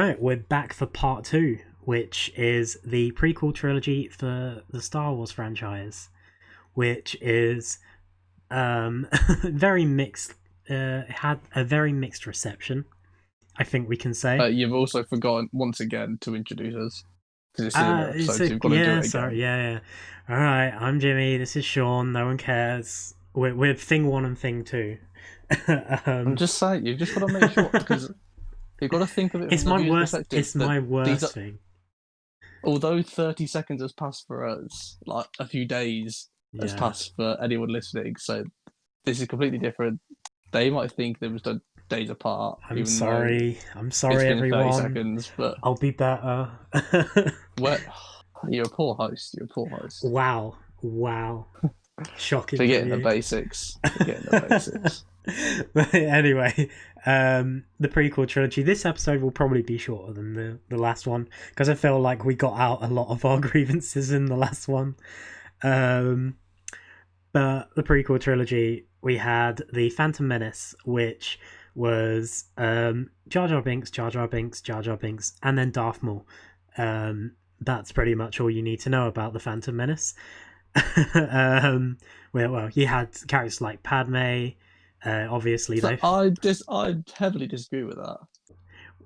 right, we're back for part two, which is the prequel trilogy for the Star Wars franchise, which is very mixed. Had a very mixed reception, I think we can say. You've also forgotten once again to introduce us because this is a new episode, so you've got to do it again. Sorry, yeah. All right, I'm Jimmy. This is Sean. No one cares. We're thing one and thing two. I'm just saying, you've just got to make sure because you've got to think of it. It's from my the worst. perspective It's my worst thing. Although 30 seconds has passed for us, like a few days has passed for anyone listening, so this is completely different. They might think they was done days apart. I'm sorry, everyone. 30 seconds, but I'll be better. You're a poor host. Wow. Shocking. Forgetting the basics. But anyway, the prequel trilogy. This episode will probably be shorter than the last one because I feel like we got out a lot of our grievances in the last one. But the prequel trilogy, we had the Phantom Menace, which was Jar Jar Binks, and then Darth Maul. That's pretty much all you need to know about the Phantom Menace. Well, you had characters like Padme. Obviously, so I heavily disagree with that.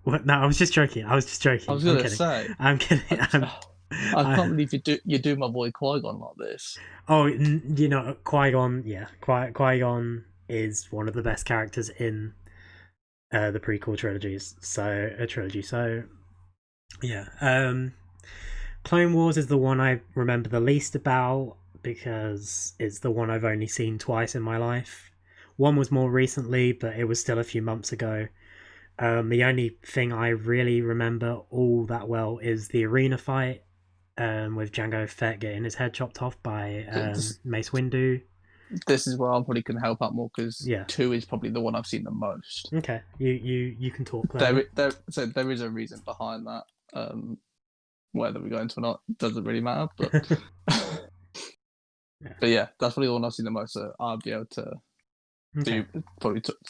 What? No, I was just joking. I was going to say. I'm kidding. I can't believe you do my boy Qui-Gon like this. Oh, you know, Qui-Gon. Yeah, Qui-Gon is one of the best characters in the prequel trilogies. So yeah. Clone Wars is the one I remember the least about because it's the one I've only seen twice in my life. One was more recently, but it was still a few months ago. The only thing I really remember all that well is the arena fight with Jango Fett getting his head chopped off by Mace Windu. This is where I'm probably going to help out more because 2 is probably the one I've seen the most. Okay, you can talk. So there is a reason behind that. Whether we go into or not doesn't really matter, but but yeah, that's probably the one I've seen the most. So I'll be able to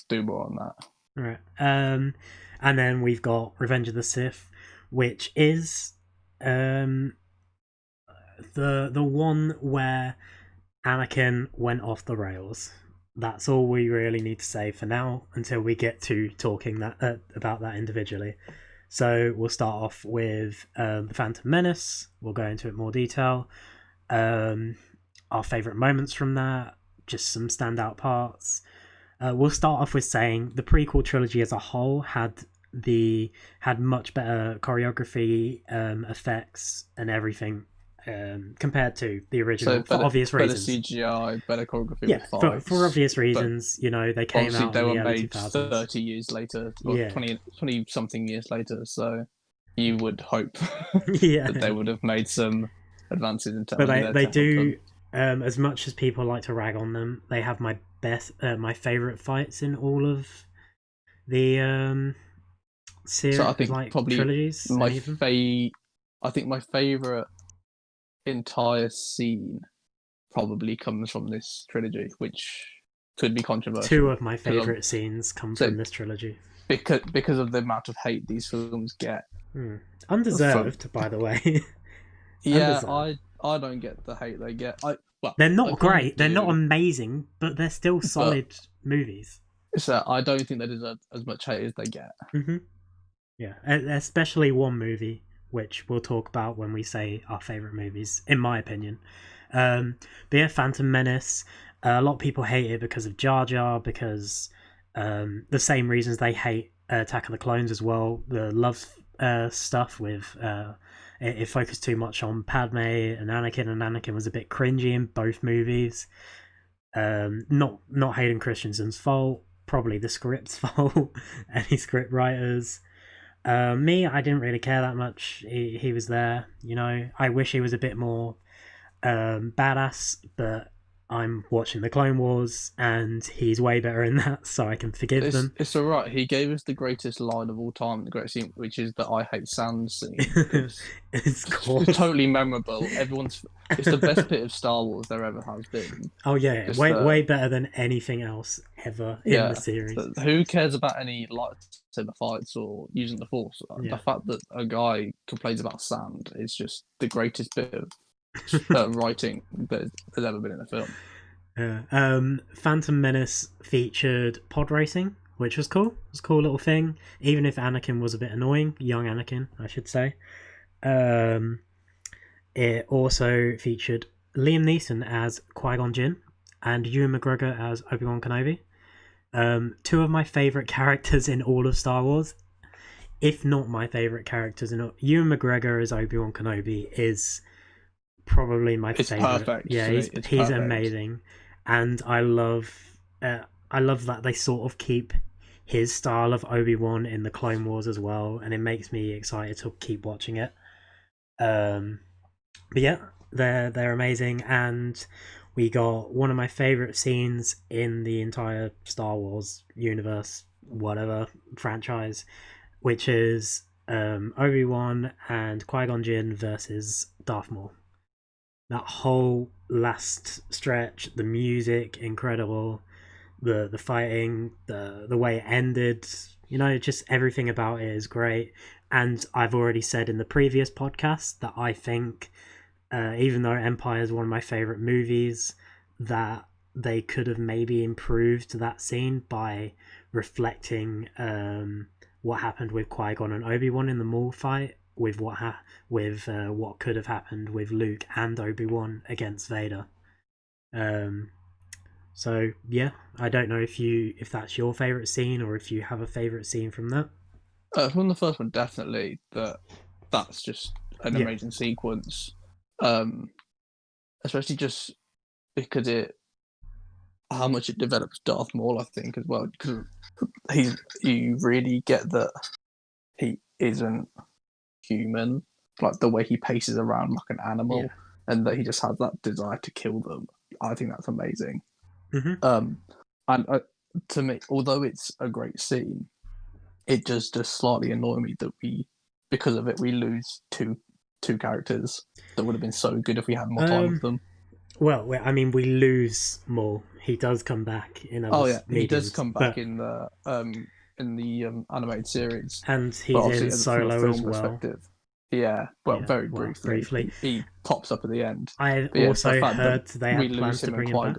do more on that. All right. And then we've got Revenge of the Sith, which is the one where Anakin went off the rails. That's all we really need to say for now until we get to talking about that individually. So we'll start off with the Phantom Menace. We'll go into it in more detail. Our favourite moments from that, just some standout parts. We'll start off with saying the prequel trilogy as a whole had much better choreography, effects, and everything compared to the original for obvious reasons. Better CGI, better choreography. Yeah, for obvious reasons. You know, they came out. They in were the early made 2000s. 30 years later, or 20 something years later. So you would hope that they would have made some advances in terms. But they do. As much as people like to rag on them, they have my favorite fights in all of the series. So I think like probably trilogies. I think my favorite entire scene probably comes from this trilogy, which could be controversial. 2 of my favorite scenes come from this trilogy because of the amount of hate these films get. Undeserved, by the way. Yeah, I don't get the hate they get. They're not great. They're not amazing, but they're still solid movies. So I don't think they deserve as much hate as they get. Mm-hmm. Yeah, especially one movie, which we'll talk about when we say our favourite movies, in my opinion. But yeah, Phantom Menace. A lot of people hate it because of Jar Jar, because the same reasons they hate Attack of the Clones as well. The love stuff with it focused too much on Padme and Anakin was a bit cringy in both movies. Not Hayden Christensen's fault, probably the script's fault, any script writers. Me, I didn't really care that much. He was there, you know. I wish he was a bit more badass, but I'm watching the Clone Wars, and he's way better in that, so I can forgive them. It's all right. He gave us the greatest line of all time, the greatest scene, which is the "I hate sand" scene, because It's cool. it's totally memorable. It's the best bit of Star Wars there ever has been. Oh yeah, way better than anything else ever in the series. Who cares about any lightsaber fights or using the Force? Yeah. The fact that a guy complains about sand is just the greatest bit of writing that has ever been in a film. Phantom Menace featured pod racing, which was cool. It was a cool little thing, even if Anakin was a bit annoying, young Anakin, I should say. It also featured Liam Neeson as Qui-Gon Jinn and Ewan McGregor as Obi-Wan Kenobi. Two of my favourite characters in all of Star Wars, if not my favourite characters in all. Ewan McGregor as Obi-Wan Kenobi is probably my favourite. Perfect. Yeah, he's amazing. And I love that they sort of keep his style of Obi-Wan in the Clone Wars as well, and it makes me excited to keep watching it. But yeah, they're amazing, and we got one of my favourite scenes in the entire Star Wars universe, whatever franchise, which is Obi-Wan and Qui-Gon Jinn versus Darth Maul. That whole last stretch, the music, incredible, the fighting, the way it ended, just everything about it is great. And I've already said in the previous podcast that I think, even though Empire is one of my favourite movies, that they could have maybe improved that scene by reflecting what happened with Qui-Gon and Obi-Wan in the Maul fight, with what could have happened with Luke and Obi-Wan against Vader. So yeah, I don't know if that's your favorite scene or if you have a favorite scene from that. From the first one, definitely. That's just an amazing sequence, especially just because how much it develops Darth Maul, I think, as well. Because you really get that he isn't human, like the way he paces around like an animal, and that he just has that desire to kill them. I think that's amazing. Mm-hmm. And to me, although it's a great scene, it does just slightly annoy me that because of it, we lose two characters that would have been so good if we had more time with them. Well, I mean, we lose Maul. He does come back in other mediums, he does come back in the animated series, and he's in Solo as well. Yeah, very briefly. He pops up at the end. I also heard they have plans to bring him back.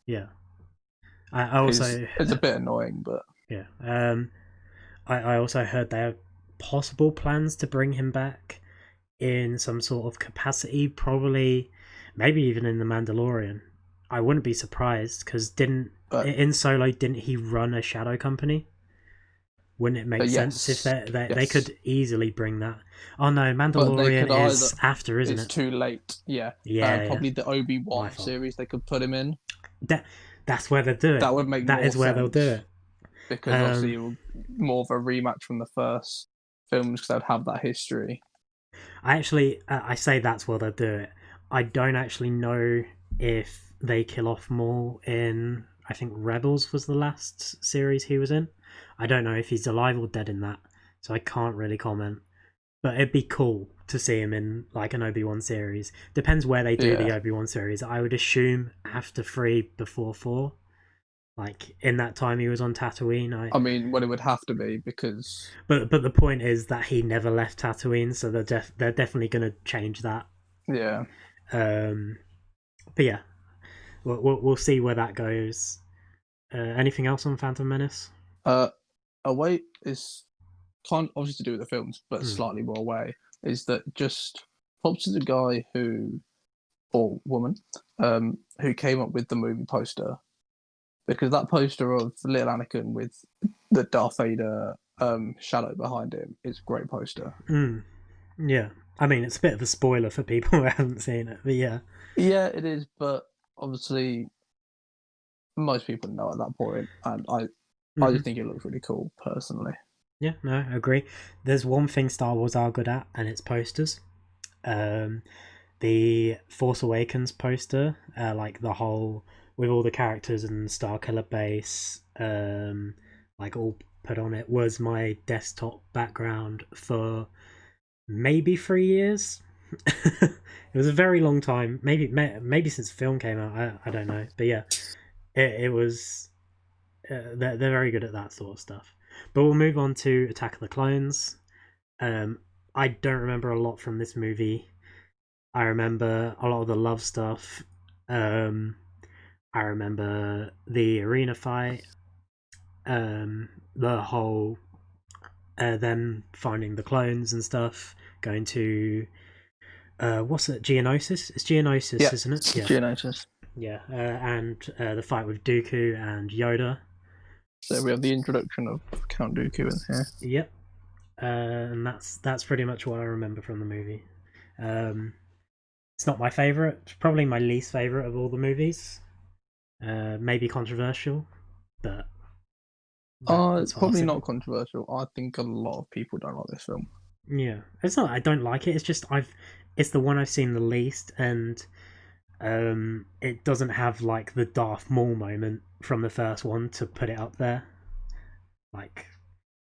Yeah, I also it's a bit annoying, but yeah. I also heard they have possible plans to bring him back in some sort of capacity, probably, maybe even in The Mandalorian. I wouldn't be surprised, because in Solo, didn't he run a shadow company? Wouldn't it make sense if they could easily bring that? Oh no, Mandalorian is after, isn't it? It's too late. Yeah. Probably the Obi-Wan series they could put him in. That's where they'll do it. That would make more sense. That is where they'll do it. Because obviously more of a rematch from the first films, because they'd have that history. I say that's where they'll do it. I don't actually know if they kill off Maul in, I think Rebels was the last series he was in. I don't know if he's alive or dead in that, so I can't really comment. But it'd be cool to see him in like an Obi-Wan series. Depends where they do the Obi-Wan series. I would assume after 3, before 4. Like in that time he was on Tatooine. I mean, well, it would have to be, because. But the point is that he never left Tatooine, so they're definitely going to change that. Yeah. But yeah, we'll see where that goes. Anything else on Phantom Menace? Away is kind of obviously to do with the films, but slightly more away. Is that just props to the guy or woman, who came up with the movie poster. Because that poster of little Anakin with the Darth Vader shadow behind him is a great poster. Yeah. I mean, it's a bit of a spoiler for people who haven't seen it, but yeah. Yeah, it is, but obviously most people know at that point, and I just think it looks really cool, personally. Yeah, no, I agree. There's one thing Star Wars are good at, and it's posters. the Force Awakens poster, like the whole with all the characters and Starkiller Base, like all put on it, was my desktop background for maybe 3 years. It was a very long time, maybe since the film came out. I don't know, but yeah, it was. They're very good at that sort of stuff. But we'll move on to Attack of the Clones. I don't remember a lot from this movie. I remember a lot of the love stuff. I remember the arena fight. The whole them finding the clones and stuff. Going to what's it? Geonosis? It's Geonosis, yeah, isn't it? Yeah. Geonosis. Yeah, and the fight with Dooku and Yoda. So we have the introduction of Count Dooku in here. Yep. And that's pretty much what I remember from the movie. It's not my favorite. It's probably my least favorite of all the movies. Maybe controversial, but it's probably not controversial. I think a lot of people don't like this film. Yeah, it's not. I don't like it. It's just it's the one I've seen the least, and it doesn't have like the Darth Maul moment from the first one to put it up there. Like,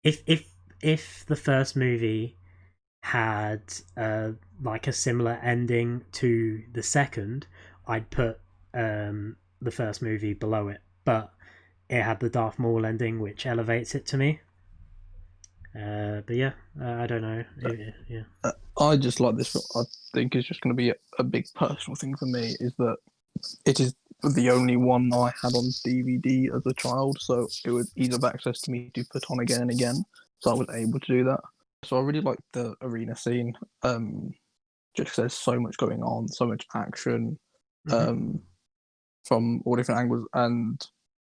if the first movie had like a similar ending to the second, I'd put the first movie below it. But it had the Darth Maul ending, which elevates it to me. But yeah, I don't know. Yeah. I just like this film. I think it's just going to be a big personal thing for me. Is that it is the only one I had on DVD as a child, so it was easy of access to me to put on again and again. So I was able to do that. So I really like the arena scene. Just because there's so much going on, so much action, from all different angles, and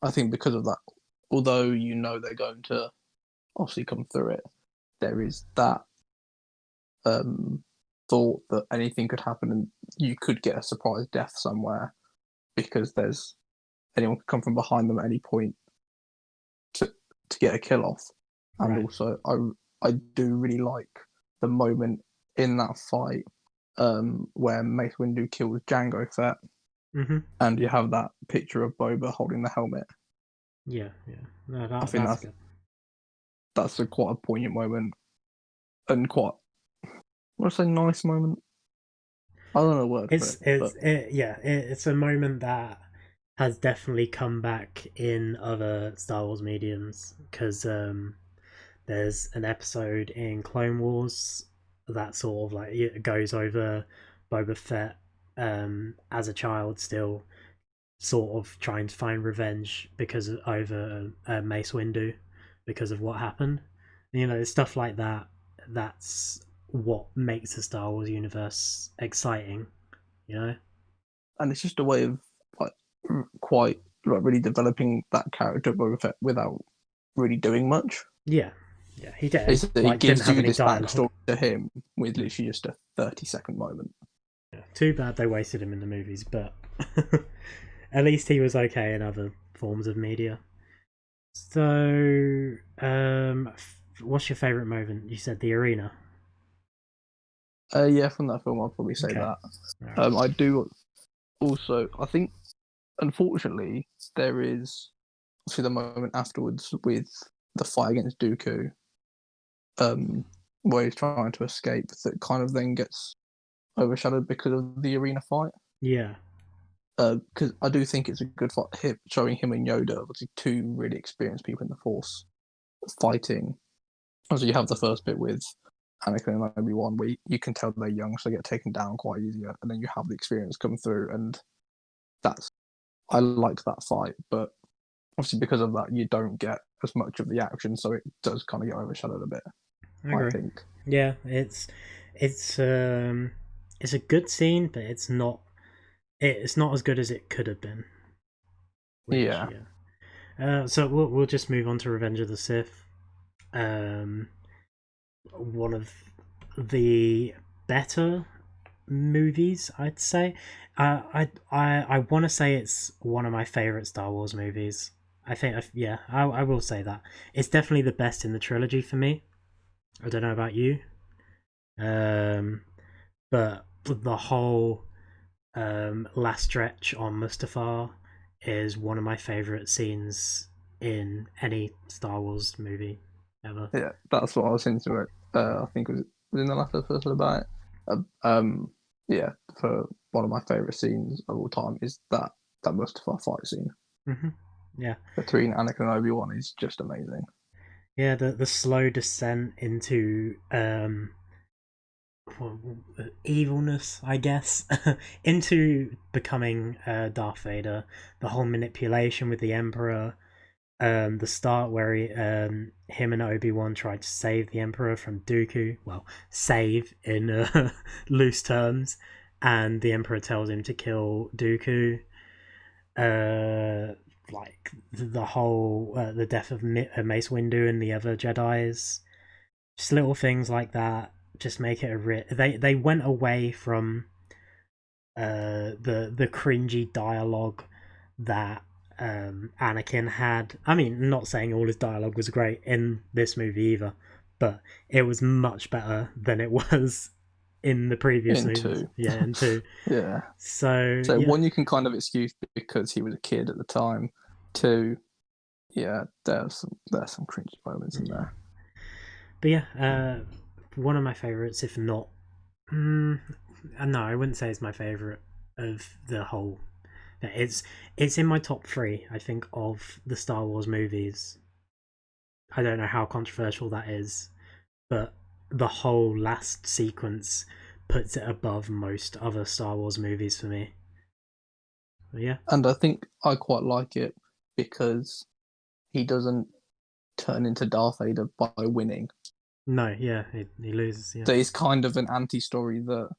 I think because of that, although you know they're going to obviously come through it, there is that thought that anything could happen and you could get a surprise death somewhere, because there's anyone could come from behind them at any point to get a kill off. And Right. also I do really like the moment in that fight where Mace Windu kills Jango Fett, and you have that picture of Boba holding the helmet. Yeah. No, I think that's good. That's quite a poignant moment, and quite, what's a nice moment? I don't know a word for it. It's a moment that has definitely come back in other Star Wars mediums, because there's an episode in Clone Wars that sort of like it goes over Boba Fett as a child, still sort of trying to find revenge over Mace Windu because of what happened. You know, stuff like that. That's what makes the Star Wars universe exciting. You know, and it's just a way of like quite like really developing that character of Boba Fett without really doing much. Yeah, he did. It gives you this backstory to him with literally just a 30-second moment. Yeah. Too bad they wasted him in the movies, but at least he was okay in other forms of media. So, what's your favorite moment? You said the arena. Yeah, from that film, I'll probably say that. Right. I do also. I think, unfortunately, there is obviously the moment afterwards with the fight against Dooku, where he's trying to escape, that kind of then gets overshadowed because of the arena fight. Yeah. Because I do think it's a good fight, showing him and Yoda, obviously two really experienced people in the Force, fighting. Also, you have the first bit with Anakin and Obi-Wan, where you can tell they're young, so they get taken down quite easier, and then you have the experience come through, and I like that fight, but obviously because of that, you don't get as much of the action, so it does kind of get overshadowed a bit. I think. Yeah, it's a good scene, but it's not as good as it could have been. Yeah. So we'll just move on to Revenge of the Sith. One of the better movies, I'd say. I want to say it's one of my favorite Star Wars movies. I think, I will say that it's definitely the best in the trilogy for me. I don't know about you, but the whole last stretch on Mustafar is one of my favorite scenes in any Star Wars movie ever. Yeah, that's what I was into it. I think it was in the last episode about it. Yeah, for one of my favorite scenes of all time is that Mustafar fight scene Mm-hmm. Yeah, between Anakin and Obi-Wan is just amazing. yeah. The slow descent into evilness, I guess, into becoming Darth Vader. The whole manipulation with the Emperor. The start where him and Obi-Wan tried to save the Emperor from Dooku. Well, save in loose terms, and the Emperor tells him to kill Dooku. Like the whole the death of Mace Windu and the other Jedi's. Just little things like that. Just make it they went away from the cringy dialogue that Anakin had. I mean, not saying all his dialogue was great in this movie either, but it was much better than it was in the previous In movies. two. Yeah, in two. Yeah. So So yeah, one you can kind of excuse because he was a kid at the time. Two, yeah, there's some cringy moments in there. but yeah, one of my favorites, if not, no, I wouldn't say it's my favorite of the whole. It's in my top three, I think, of the Star Wars movies. I don't know how controversial that is, but the whole last sequence puts it above most other Star Wars movies for me. But yeah. And I think I quite like it because he doesn't turn into Darth Vader by winning. No, yeah, he loses, yeah. So it's kind of an anti-story that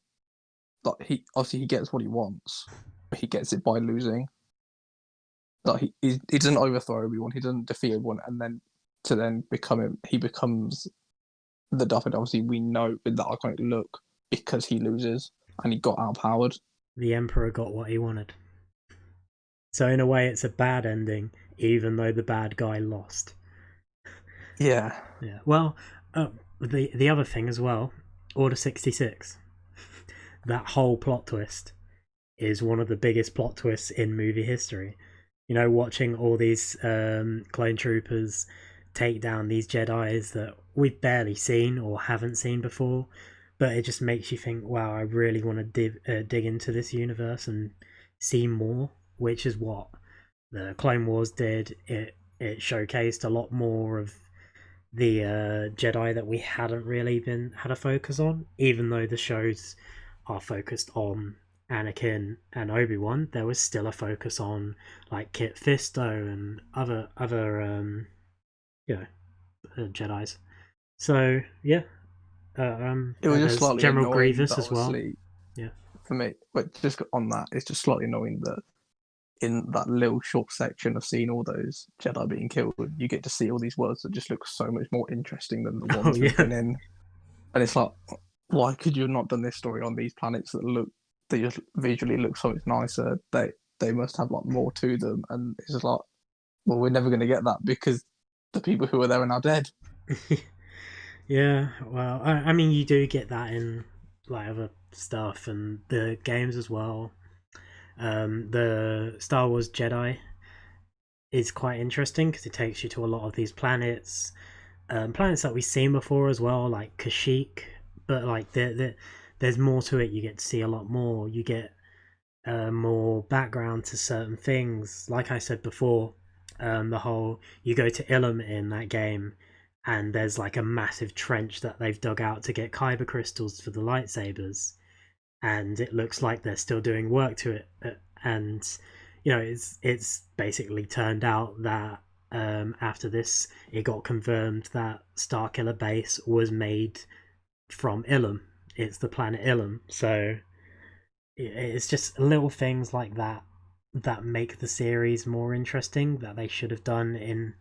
like he gets what he wants, but he gets it by losing. Like he doesn't overthrow Obi-Wan, he doesn't defeat Obi-Wan, and then become him. He becomes the Darth Vader. Obviously, we know with that iconic look because he loses and he got outpowered. The Emperor got what he wanted. So in a way, it's a bad ending, even though the bad guy lost. Yeah. Yeah. Well, the other thing as well, Order 66. That whole plot twist is one of the biggest plot twists in movie history. You know, watching all these clone troopers take down these Jedi's that we've barely seen or haven't seen before, but it just makes you think, wow, I really want to dig into this universe and see more, which is what the Clone Wars did. It showcased a lot more of the Jedi that we hadn't really had a focus on, even though the shows are focused on Anakin and Obi-Wan. There was still a focus on like Kit Fisto and other you know Jedi's. So yeah, It was just there's slightly General annoying Grievous that as well. obviously Yeah. for me, but just on that, it's just slightly annoying that in that little short section of seeing all those Jedi being killed, you get to see all these worlds that just look so much more interesting than the Oh ones we've yeah. been in. And it's like, why could you have not done this story on these planets that just visually look so much nicer? They must have like more to them, and it's just like, well, we're never going to get that because the people who are there are now dead. Yeah. Well, I mean, you do get that in like other stuff and the games as well. The Star Wars Jedi is quite interesting because it takes you to a lot of these planets, planets that we've seen before as well, like Kashyyyk. But like there's more to it. You get to see a lot more. You get more background to certain things. Like I said before, the whole you go to Ilum in that game, and there's like a massive trench that they've dug out to get kyber crystals for the lightsabers, and it looks like they're still doing work to it. And you know, it's basically turned out that after this, it got confirmed that Starkiller Base was made from Ilum. It's the planet Ilum. So it's just little things like that that make the series more interesting that they should have done in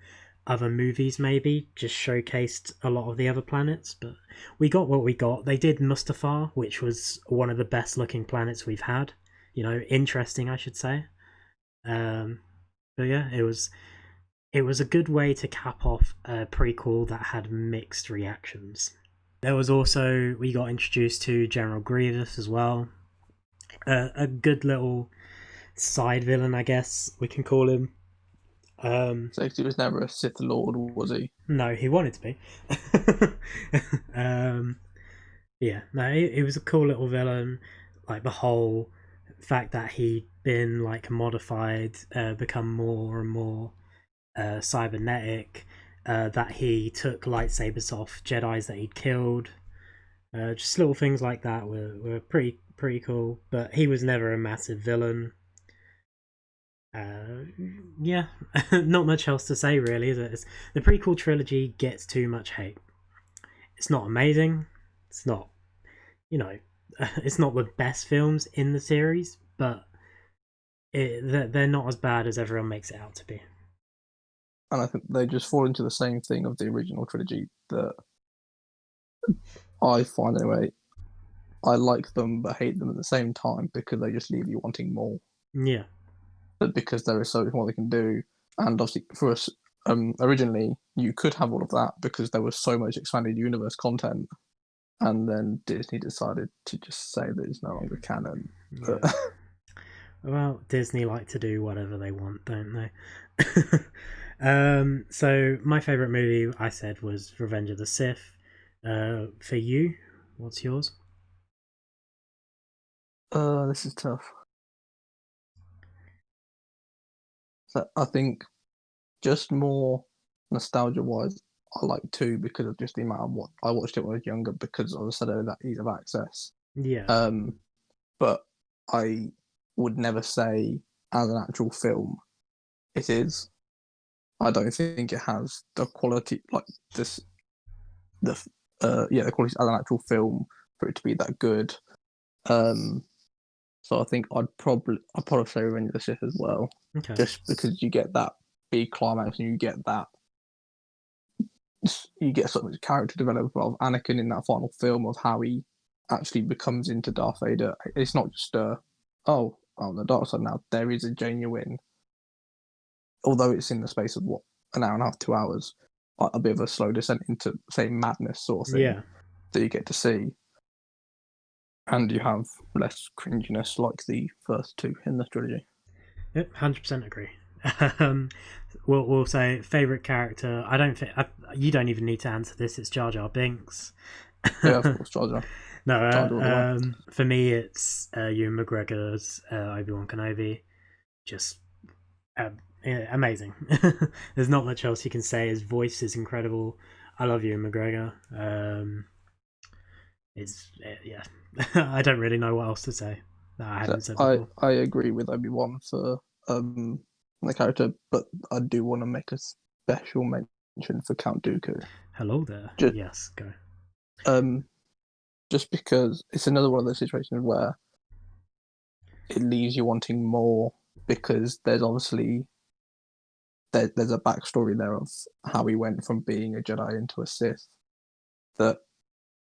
other movies, maybe just showcased a lot of the other planets. But we got what we got. They did Mustafar, which was one of the best looking planets we've had. You know, interesting, I should say. um but yeah, it was a good way to cap off a prequel that had mixed reactions. There was also, we got introduced to General Grievous as well. A good little side villain, I guess we can call him. So he was never a Sith Lord, was he? No, he wanted to be. um, yeah, no, he was a cool little villain. Like the whole fact that he'd been like modified, become more and more cybernetic, that he took lightsabers off Jedi's that he'd killed. Just little things like that were pretty cool. But he was never a massive villain. Yeah, not much else to say really. Is it? The prequel trilogy gets too much hate. It's not amazing. It's not, it's not the best films in the series, but they're not as bad as everyone makes it out to be. And I think they just fall into the same thing of the original trilogy that I find anyway. I like them but hate them at the same time because they just leave you wanting more. Yeah. But because there is so much more they can do, and obviously for us, originally you could have all of that because there was so much expanded universe content, and then Disney decided to just say that it's no longer canon. Yeah. Well, Disney like to do whatever they want, don't they? So my favorite movie, I said, was Revenge of the Sith. For you, what's yours? This is tough. So I think just more nostalgia-wise, I like 2 because of just the amount of what I watched it when I was younger because, as I said earlier, that ease of access. Yeah. But I would never say as an actual film it is. I don't think it has the quality like this. The quality as an actual film for it to be that good. So I think I'd probably say Revenge of the Sith as well. Okay. Just because you get that big climax and you get so much character development of Anakin in that final film of how he actually becomes into Darth Vader. It's not just on the dark side now. There is a genuine, although it's in the space of an hour and a half, 2 hours, a bit of a slow descent into say madness sort of thing that you get to see, and you have less cringiness like the first 2 in the trilogy. Yep, 100% agree. We'll say favorite character. I don't think you don't even need to answer this. It's Jar Jar Binks. Yeah, of course, Jar Jar. No, for me it's Ewan McGregor's Obi-Wan Kenobi. Just amazing. There's not much else you can say. His voice is incredible. I love Ewan McGregor. Yeah. I don't really know what else to say that I haven't said before. I agree with Obi-Wan for the character, but I do want to make a special mention for Count Dooku. Hello there. Yes, go. Just because it's another one of those situations where it leaves you wanting more because there's obviously there's a backstory there of how he went from being a Jedi into a Sith. That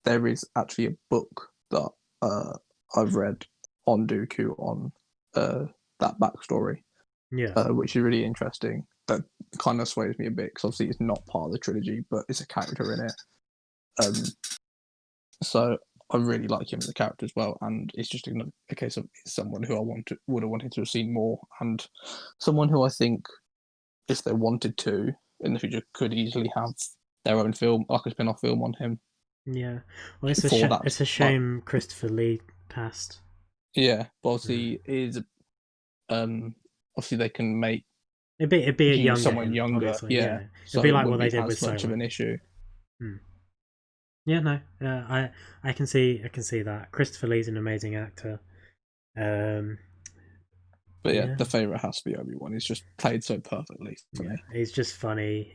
there is actually a book that I've read on Dooku on that backstory. Which is really interesting. That kind of sways me a bit because obviously it's not part of the trilogy, but it's a character in it. So I really like him as a character as well, and it's just a case of someone who would have wanted to have seen more, and someone who I think, if they wanted to in the future, could easily have their own film, like a spin-off film on him. Yeah, well, it's a shame Christopher Lee passed. Yeah, but obviously obviously they can make it'd be a younger someone younger. Yeah. It'd be like what they did with much Solo. of an issue. Yeah, no, I can see that Christopher Lee's an amazing actor. But yeah, the favorite has to be Obi-Wan. He's just played so perfectly for me. He's just funny.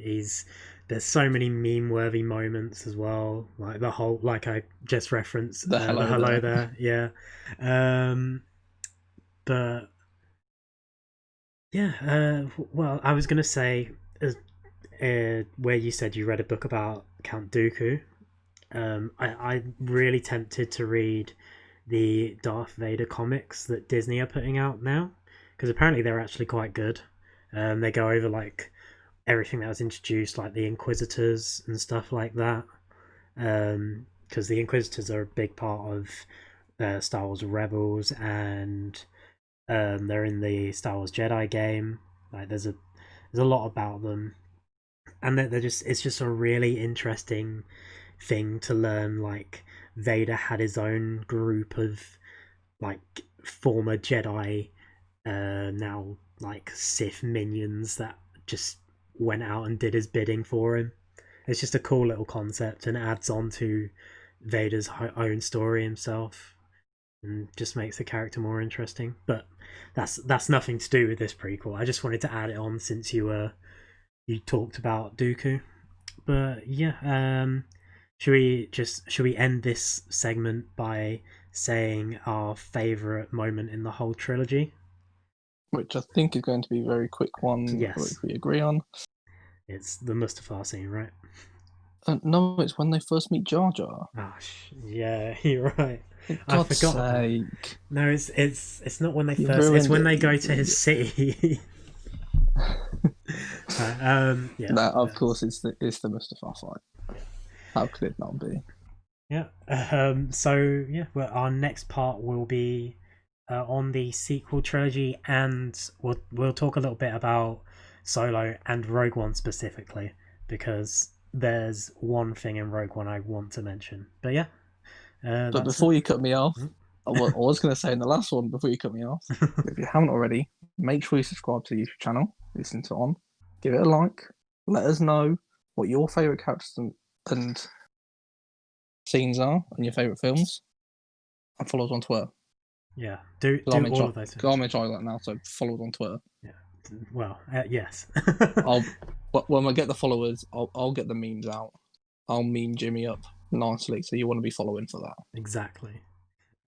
There's so many meme-worthy moments as well, like the whole, like I just referenced the hello there. Yeah. But yeah, well, I was gonna say, where you said you read a book about Count Dooku, I'm really tempted to read the Darth Vader comics that Disney are putting out now, because apparently they're actually quite good. They go over like everything that was introduced, like the Inquisitors and stuff like that. because the Inquisitors are a big part of Star Wars Rebels, and they're in the Star Wars Jedi game. Like there's a lot about them, and they're just it's just a really interesting thing to learn. Like Vader had his own group of like former Jedi, now like Sith minions that just went out and did his bidding for him. It's just a cool little concept, and it adds on to Vader's own story himself, and just makes the character more interesting. But that's nothing to do with this prequel. I just wanted to add it on since you talked about Dooku. But yeah, should we end this segment by saying our favorite moment in the whole trilogy? Which I think is going to be a very quick one, Yes, which we agree on. it's the Mustafar scene, right? No, it's when they first meet Jar Jar. Oh, yeah, you're right. For I God's forgot about. sake. No, it's not when they You first. It's ruined when it. they go to his city. Yeah. No, of course it's the Mustafar fight. How could it not be? Yeah. So yeah, well, our next part will be on the sequel trilogy, and we'll talk a little bit about Solo and Rogue One specifically, because there's one thing in Rogue One I want to mention. But yeah. But before you cut me off, Mm. I was going to say in the last one, before you cut me off, if you haven't already, make sure you subscribe to the YouTube channel, listen to it on, give it a like, let us know what your favourite characters and scenes are and your favourite films, and follow us on Twitter. Yeah, do all of those things. I'm in charge of that now, so follow us on Twitter. Yeah, well, yes. When I get the followers, I'll get the memes out. I'll meme Jimmy up nicely, so you want to be following for that. Exactly.